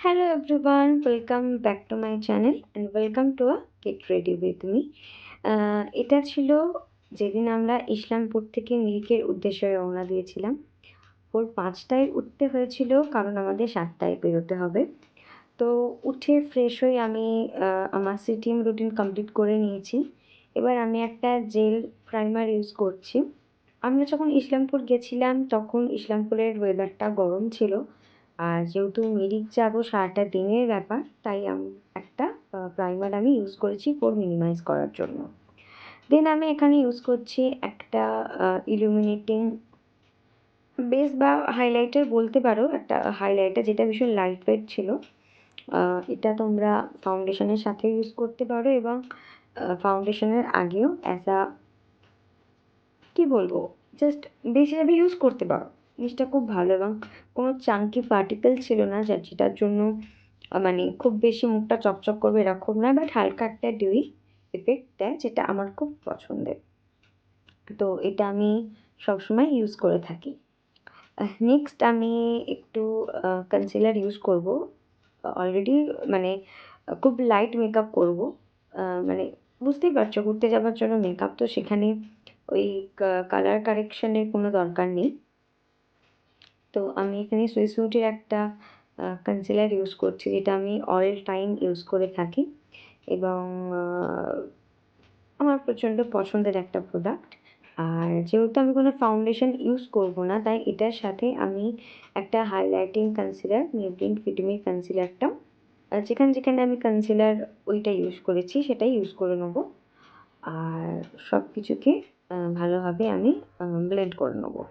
Hello everyone, welcome back to my channel and welcome to a Get Ready with me. এটা ছিল যেদিন আমরা ইসলামপুর থেকে মিরিকের উদ্দেশ্যে রওনা দিয়েছিলাম। ভোর ৫টায় উঠতে হয়েছিল কারণ আমাদের ৭টায় বেরোতে হবে। তো উঠে ফ্রেশ হয়ে আমি আমার সিটিং রুটিন কমপ্লিট করে নিয়েছি। এবার আমি একটা জেল প্রাইমার ইউজ করছি। আমরা যখন ইসলামপুর গেছিলাম তখন ইসলামপুরের ওয়েদারটা গরম ছিল। আর যেহেতু মিরিক যাবো সারাটা দিনের ব্যাপার, তাই একটা প্রাইমার আমি ইউজ করেছি পোর মিনিমাইজ করার জন্য। দেন আমি এখানে ইউজ করছি একটা ইলুমিনেটিং বেস বা হাইলাইটার বলতে পারো, একটা হাইলাইটার যেটা ভীষণ লাইট ওয়েট ছিল। এটা তোমরা ফাউন্ডেশনের সাথে ইউজ করতে পারো এবং ফাউন্ডেশনের আগেও অ্যাজ আ কী বলবো, জাস্ট বেস হিসাবে ইউজ করতে পারো। জিনিসটা খুব ভালো এবং কোনো চাঙ্কি পার্টিকেল ছিল না, যেটার জন্য মানে খুব বেশি মুখটা চকচক করবে এরকম না, বাট হালকা একটা ডিউই এফেক্ট দেয়, যেটা আমার খুব পছন্দের। তো এটা আমি সবসময় ইউজ করে থাকি। নেক্সট আমি একটু কনসিলার ইউজ করব। অলরেডি মানে খুব লাইট মেকআপ করব। মানে বুঝতেই পারছো, ঘুরতে যাবার জন্য মেকআপ, তো সেখানে ওই কালার কারেকশনের কোনো দরকার নেই। তো আমি এখানে সুইস বিউটির একটা কনসিলার ইউজ করছি, যেটা আমি অল টাইম ইউজ করে থাকি এবং আমার প্রচণ্ড পছন্দের একটা প্রোডাক্ট। আর যেহেতু আমি কোনো ফাউন্ডেশন ইউজ করব না, তাই এটার সাথে আমি একটা হাইলাইটিং কনসিলার, মেবলিন ফিটমি কনসিলারটা, যেখানে যেখানে আমি কনসিলার ওইটা ইউজ করেছি সেটাই ইউজ করে নেবো। আর সব কিছুকে ভালোভাবে আমি ব্লেন্ড করে নেবো।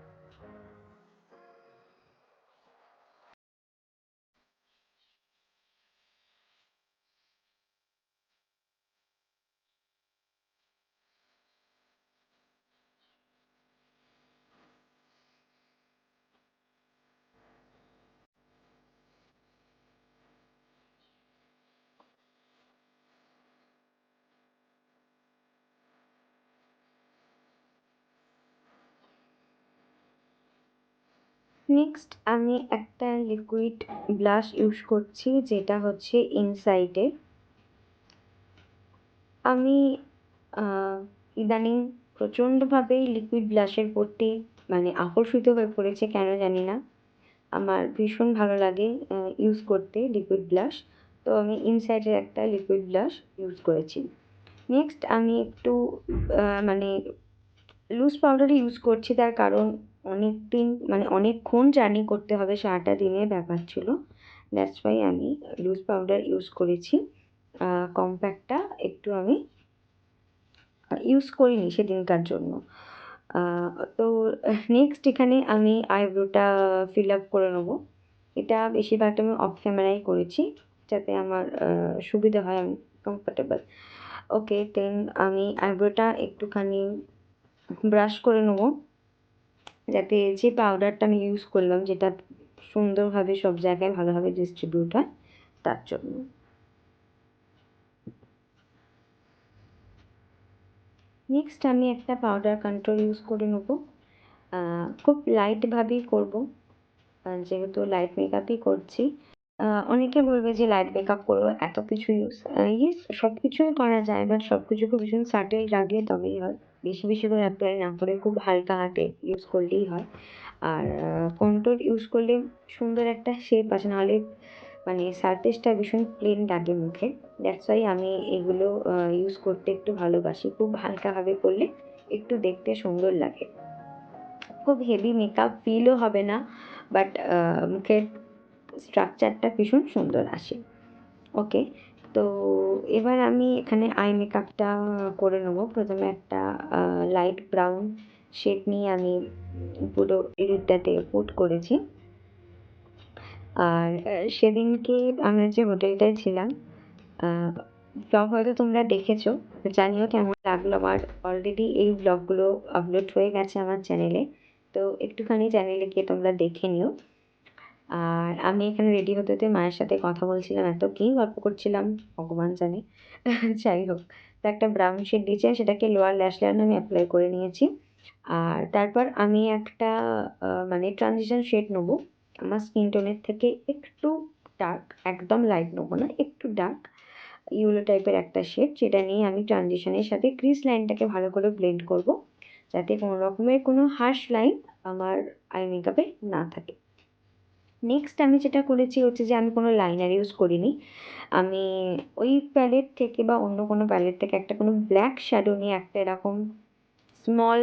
নেক্সট আমি একটা লিকুইড ব্লাশ ইউজ করছি, যেটা হচ্ছে ইনসাইডের। আমি ইদানিং প্রচণ্ডভাবে লিকুইড ব্লাশের প্রতি মানে আকর্ষিত হয়ে পড়েছে, কেন জানি না। আমার ভীষণ ভালো লাগে ইউজ করতে লিকুইড ব্লাশ। তো আমি ইনসাইডের একটা লিকুইড ব্লাশ ইউজ করেছি। নেক্সট আমি একটু মানে লুজ পাউডার ইউজ করছি, তার কারণ অনেক দিন মানে অনেকক্ষণ জার্নি করতে হবে, সারাটা দিনের ব্যাপার ছিল। দ্যাটস ওয়াই আমি লুজ পাউডার ইউজ করেছি। কম্প্যাক্টটা একটু আমি ইউজ করিনি সেদিনকার জন্য। তো নেক্সট এখানে আমি আইব্রোটা ফিল আপ করে নেবো। এটা বেশিরভাগটা আমি অফ ক্যামেরায় করেছি, যাতে আমার সুবিধা হয়, আমি কমফোর্টেবল। ওকে, দেন আমি আইব্রোটা একটুখানি ব্রাশ করে নেবো, যাতে যে পাউডারটা আমি ইউজ করলাম, যেটা সুন্দরভাবে সব জায়গায় ভালোভাবে ডিস্ট্রিবিউট হয়, তার জন্য। নেক্সট আমি একটা পাউডার কন্ট্রোল ইউজ করে নেবো। খুব লাইটভাবেই করবো, যেহেতু লাইট মেকআপই করছি। অনেকে বলবে যে লাইট মেকআপ করবো, এত কিছু ইউজ, ইয়েস, সব কিছুই করা যায়, বাট সব কিছুকে ভীষণ সাটেল রাখলে তবেই হয়। বেশি বেশি করে অ্যাপ্লাই না করে খুব হালকা হাতে ইউজ করলেই হয়। আর কন্ট্রোল ইউজ করলে সুন্দর একটা শেপ আসে, নাহলে মানে সারফেসটা ভীষণ প্লেন লাগে মুখে। দ্যাটস ওয়াই আমি এগুলো ইউজ করতে একটু ভালোবাসি। খুব হালকাভাবে করলে একটু দেখতে সুন্দর লাগে। খুব হেভি মেকআপ ফিলও হবে না, বাট মুখের স্ট্রাকচারটা ভীষণ সুন্দর আসে। ওকে, তো এবার আমি এখানে আই মেকআপটা করে নেবো। প্রথমে একটা লাইট ব্রাউন শেড নিয়ে আমি পুরো লিডটাতে পুট করেছি। আর সেদিনকে আমরা যে হোটেলটায় ছিলাম, ব্লগ হয়তো তোমরা দেখেছো, জানিও কেমন লাগলো আমার। অলরেডি এই ব্লগগুলো আপলোড হয়ে গেছে আমার চ্যানেলে, তো একটুখানি চ্যানেলে গিয়ে তোমরা দেখে নিও। আর আমি এখানে রেডি হতে হতে মায়ের সাথে কথা বলছিলাম, এত কী গল্প করছিলাম ভগবান জানে। যাই হোক, তো একটা ব্রাউন শেড দিয়েছে, সেটাকে লোয়ার ল্যাশ লাইনে আমি অ্যাপ্লাই করে নিয়েছি। আর তারপর আমি একটা মানে ট্রানজিশন শেড নেবো, আমার স্কিন টোনের থেকে একটু ডার্ক, একদম লাইট নেবো না, একটু ডার্ক ইয়েলো টাইপের একটা শেড, যেটা নিয়ে আমি ট্রানজিশনের সাথে ক্রিজ লাইনটাকে ভালো করে ব্লেন্ড করব, যাতে কোনো রকমের কোনো হার্শ লাইন আমার আই মেকআপে না থাকে। নেক্সট আমি যেটা করেছি হচ্ছে যে আমি কোনো লাইনার ইউজ করিনি। আমি ওই প্যালেট থেকে বা অন্য কোনো প্যালেট থেকে একটা কোনো ব্ল্যাক শ্যাডো নিয়ে একটা এরকম স্মল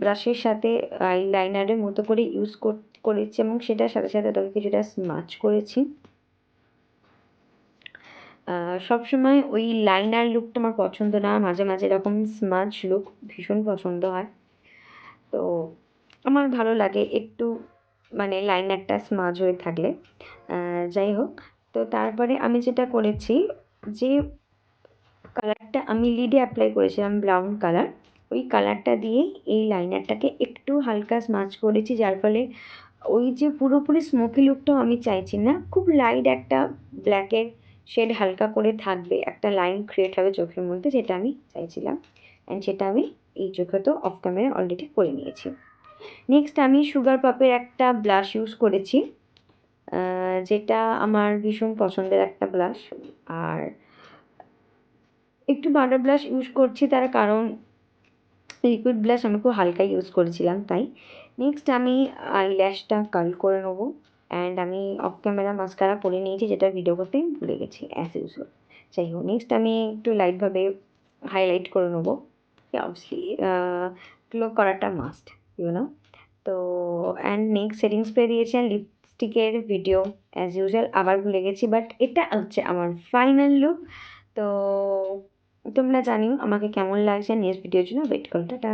ব্রাশের সাথে আইলাইনারের মতো করে ইউজ করেছি, এবং সেটার সাথে সাথে ওটাকে কিছুটা স্মাচ করেছি। সবসময় ওই লাইনার লুকটা আমার পছন্দ না, মাঝে মাঝে এরকম স্মাচ লুক ভীষণ পছন্দ হয়। তো আমার ভালো লাগে একটু মানে লাইনারটা স্মাজ হয়ে থাকলে। যাই হোক, তো তারপরে আমি যেটা করেছি, যে কালারটা আমি লিডে অ্যাপ্লাই করেছিলাম ব্রাউন কালার, ওই কালারটা দিয়েই এই লাইনারটাকে একটু হালকা স্মাচ করেছি, যার ফলে ওই যে পুরোপুরি স্মোকি লুকটাও আমি চাইছি না, খুব লাইট একটা ব্ল্যাকের শেড হালকা করে থাকবে, একটা লাইন ক্রিয়েট হবে চোখের মধ্যে, যেটা আমি চাইছিলাম, অ্যান্ড সেটা আমি এই চোখে তো অফ ক্যামেরা অলরেডি করে নিয়েছি। নেক্সট আমি সুগার পাপের একটা ব্লাশ ইউজ করেছি, যেটা আমার ভীষণ পছন্দের একটা ব্লাশ। আর একটু বাটার ব্লাশ ইউজ করছি, তার কারণ লিকুইড ব্লাশ আমি খুব হালকা ইউজ করেছিলাম তাই। নেক্সট আমি আইল্যাশটা কার্ল করে নেবো, অ্যান্ড আমি অফ ক্যামেরা মাস্কারা করে নিয়েছি, যেটা ভিডিও করতে আমি ভুলে গেছি অ্যাজ ইউজুয়াল। যাই হোক, নেক্সট আমি একটু লাইটভাবে হাইলাইট করে নেবো, অবভিয়াসলি গ্লো করাটা মাস্ট, ইউনো। তো অ্যান্ড নেক্সট সেটিং স্প্রে দিয়েছি, আর লিপস্টিকের ভিডিও অ্যাজ ইউজুয়াল আবার ভুলে গেছি, বাট এটা হচ্ছে আমার ফাইনাল লুক। তো তোমরা জানিও আমাকে কেমন লাগছে, নেক্সট ভিডিওর জন্য ওয়েট করো, টাটা।